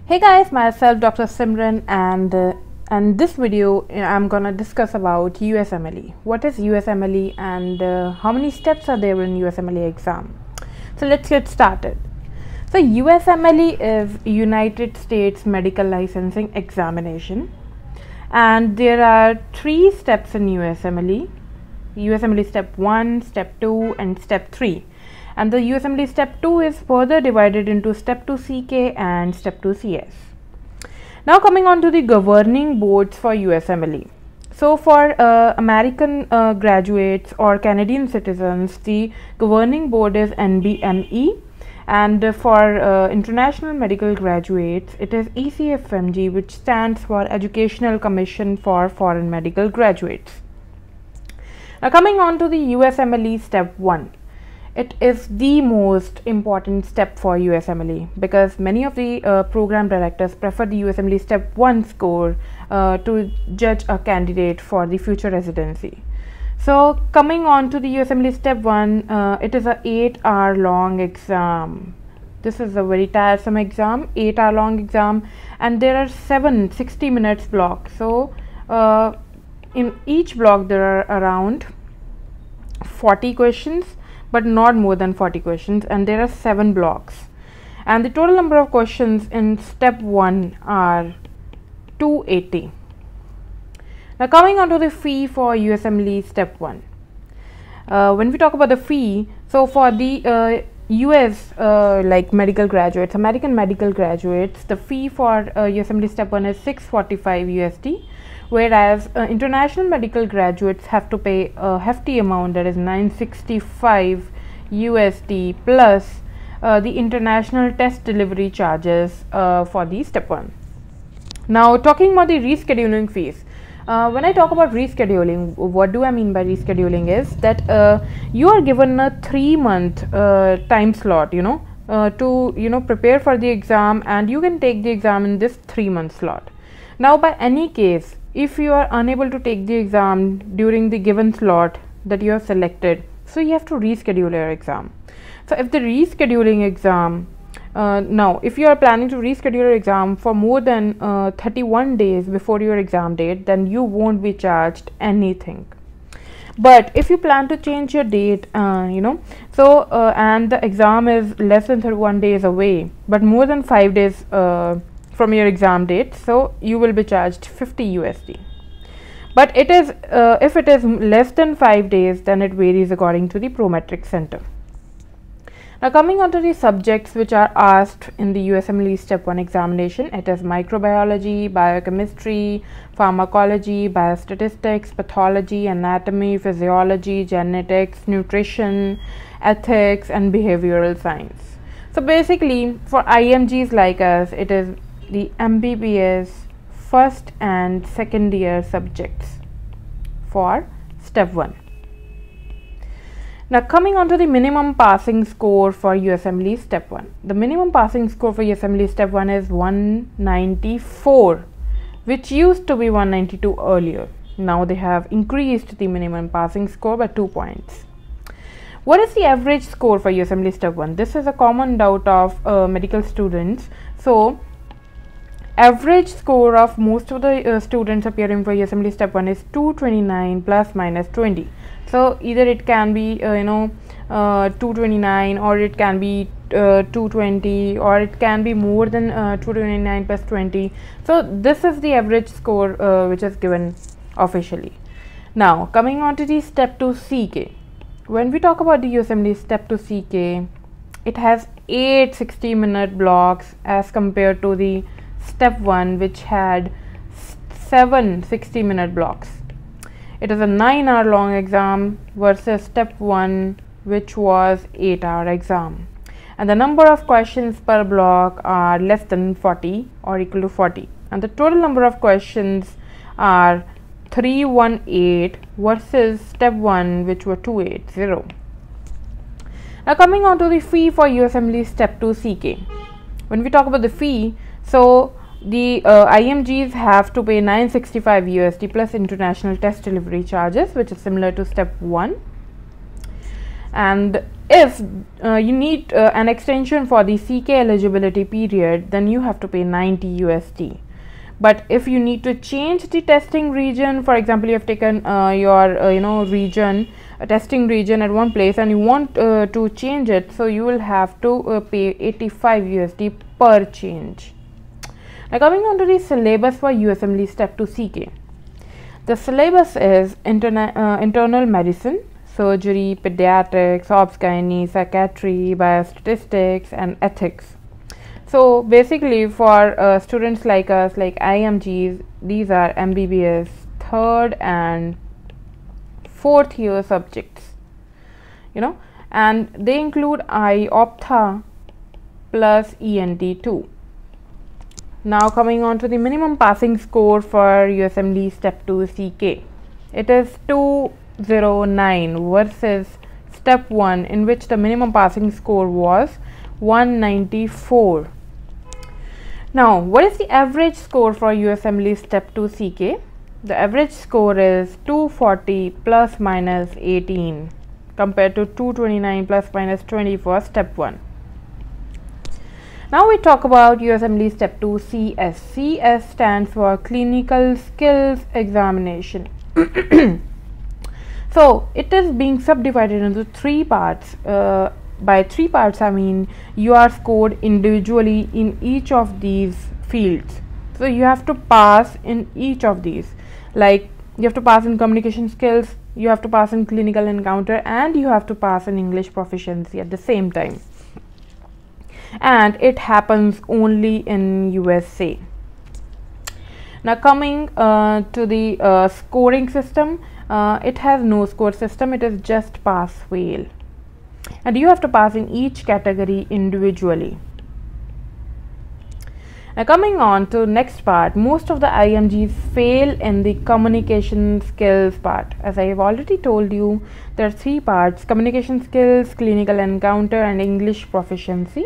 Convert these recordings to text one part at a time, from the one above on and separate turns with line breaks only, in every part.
Hey guys, myself Dr. Simran, and this video I'm gonna discuss about USMLE. What is USMLE and how many steps are there in USMLE exam? So let's get started. So USMLE is United States Medical Licensing Examination, and there are 3 steps in USMLE. USMLE Step 1, Step 2 and Step 3. And the USMLE Step 2 is further divided into Step 2 CK and Step 2 CS. Now coming on to the governing boards for USMLE. So for American graduates or Canadian citizens, the governing board is NBME, and for international medical graduates, it is ECFMG, which stands for Educational Commission for Foreign Medical Graduates. Now coming on to the USMLE Step 1. It is the most important step for USMLE because many of the program directors prefer the USMLE Step 1 score to judge a candidate for the future residency. So coming on to the USMLE Step 1, it is a 8-hour long exam. This is a very tiresome exam, 8-hour long exam, and there are 7 60 minutes blocks. So in each block there are around 40 questions, but not more than 40 questions, and there are 7 blocks, and the total number of questions in Step 1 are 280. Now coming on to the fee for USMLE Step 1. When we talk about the fee, so for the US like medical graduates, American medical graduates, the fee for USMLE Step 1 is $645 USD, whereas international medical graduates have to pay a hefty amount, that is $965 USD plus the international test delivery charges for the Step 1. Now talking about the rescheduling fees. When I talk about rescheduling, what do I mean by rescheduling is that you are given a 3-month time slot, to prepare for the exam, and you can take the exam in this 3-month slot. Now by any case, if you are unable to take the exam during the given slot that you have selected, so you have to reschedule your exam. So if the rescheduling exam, now if you are planning to reschedule your exam for more than 31 days before your exam date, then you won't be charged anything. But if you plan to change your date, and the exam is less than 31 days away, but more than 5 days from your exam date, so you will be charged 50 USD. But it is if it is less than 5 days, then it varies according to the Prometric Center. Now coming on to the subjects which are asked in the USMLE Step 1 examination, it is microbiology, biochemistry, pharmacology, biostatistics, pathology, anatomy, physiology, genetics, nutrition, ethics and behavioral science. So basically for IMGs like us, it is the MBBS first and second year subjects for Step 1. Now coming on to the minimum passing score for USMLE Step 1. The minimum passing score for USMLE Step 1 is 194, which used to be 192 earlier. Now they have increased the minimum passing score by 2 points. What is the average score for USMLE Step 1? This is a common doubt of medical students. So average score of most of the students appearing for USMLE Step 1 is 229 plus minus 20. So either it can be 229, or it can be 220, or it can be more than 229 plus 20. So this is the average score which is given officially. Now coming on to the Step 2 CK. When we talk about the USMLE Step 2 CK, it has 8 60-minute blocks as compared to the Step 1, which had 7 60-minute blocks. It is a 9-hour long exam versus Step 1, which was 8-hour exam, and the number of questions per block are less than 40 or equal to 40, and the total number of questions are 318 versus Step 1, which were 280. Now coming on to the fee for USMLE Step 2 CK. When we talk about the fee, so the IMGs have to pay 965 USD plus international test delivery charges, which is similar to Step 1, and If you need an extension for the CK eligibility period, then you have to pay 90 USD. But if you need to change the testing region, for example, you have taken your region, a testing region at one place, and you want to change it, so you will have to pay 85 USD per change. Now coming on to the syllabus for Usmle Step 2 CK. The syllabus is internal medicine, surgery, pediatrics, obs-gynae, psychiatry, biostatistics, and ethics. So basically for students like us, like IMGs, these are MBBS 3rd and 4th year subjects, and they include Optha plus ENT too. Now coming on to the minimum passing score for Usmle Step 2 CK. It is 209 versus Step 1, in which the minimum passing score was 194. Now what is the average score for Usmle Step 2 CK? The average score is 240 plus minus 18 compared to 229 plus minus 20 for Step 1. Now we talk about Usmle Step 2 CS. CS stands for Clinical Skills Examination. So it is being subdivided into 3 parts. By 3 parts I mean you are scored individually in each of these fields. So you have to pass in each of these, like you have to pass in communication skills, you have to pass in clinical encounter, and you have to pass in English proficiency at the same time. And it happens only in USA. Now coming to the scoring system, it has no score system, it is just pass fail, and you have to pass in each category individually. Now coming on to next part, most of the IMGs fail in the communication skills part. As I have already told you, there are 3 parts: communication skills, clinical encounter, and English proficiency.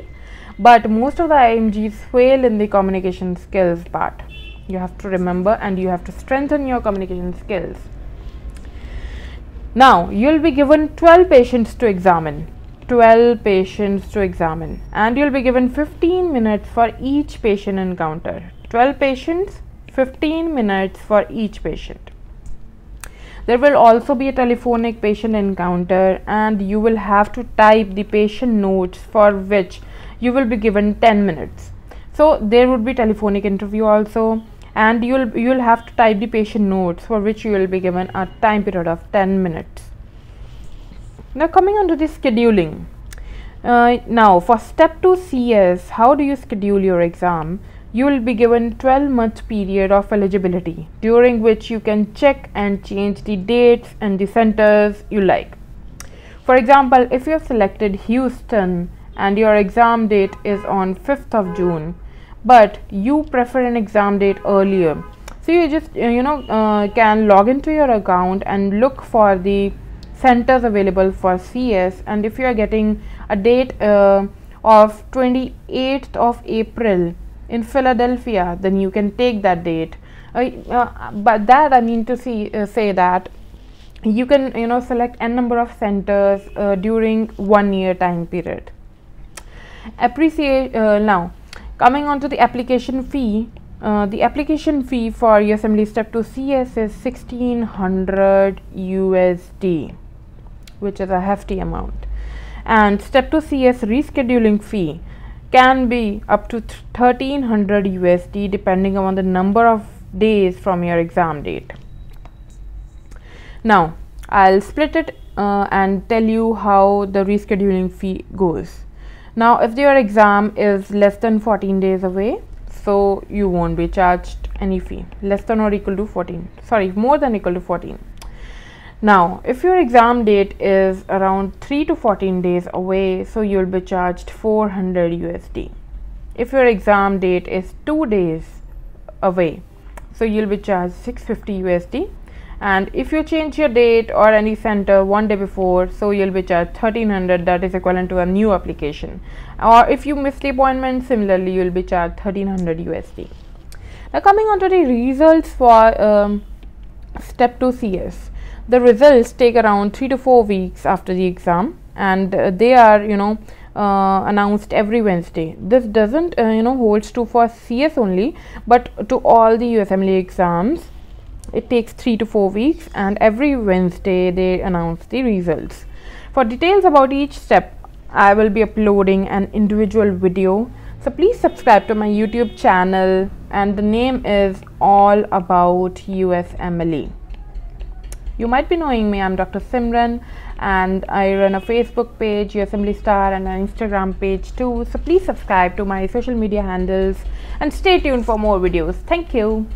But most of the IMGs fail in the communication skills part. You have to remember, and you have to strengthen your communication skills. Now you will be given 12 patients to examine. 12 patients to examine, and you'll be given 15 minutes for each patient encounter. 12 patients, 15 minutes for each patient. There will also be a telephonic patient encounter, and you will have to type the patient notes, for which you will be given 10 minutes. So there would be telephonic interview also, and you'll have to type the patient notes, for which you will be given a time period of 10 minutes. Now coming on to the scheduling. Now for Step 2 CS, how do you schedule your exam? You will be given 12-month period of eligibility, during which you can check and change the dates and the centers you like. For example, if you have selected Houston and your exam date is on 5th of June, but you prefer an exam date earlier, so you just can log into your account and look for the centers available for CS, and if you are getting a date of 28th of April in Philadelphia, then you can take that date. But that I mean to say that you can select n number of centers during 1 year time period. Now coming on to the application fee. The application fee for Usmle Step 2 CS is 1600 USD, which is a hefty amount. And Step 2 CS rescheduling fee can be up to 1300 USD depending on the number of days from your exam date. Now I'll split it and tell you how the rescheduling fee goes. Now if your exam is less than 14 days away, so you won't be charged any fee. Less than or equal to 14, sorry, more than equal to 14. Now if your exam date is around 3 to 14 days away, so you'll be charged 400 USD. If your exam date is 2 days away, so you'll be charged 650 USD. And if you change your date or any center 1 day before, so you'll be charged 1300, that is equivalent to a new application. Or if you miss the appointment, similarly you'll be charged 1300 USD. Now coming on to the results for Step 2 CS. The results take around 3 to 4 weeks after the exam. and they are announced every Wednesday. This doesn't holds true for CS only, but to all the USMLE exams it takes 3 to 4 weeks, and every Wednesday they announce the results. For details about each step, I will be uploading an individual video, so please subscribe to my YouTube channel, and the name is All About USMLE. You might be knowing me, I'm Dr. Simran, and I run a Facebook page, Usmle Star, and an Instagram page too, so please subscribe to my social media handles and stay tuned for more videos. Thank you.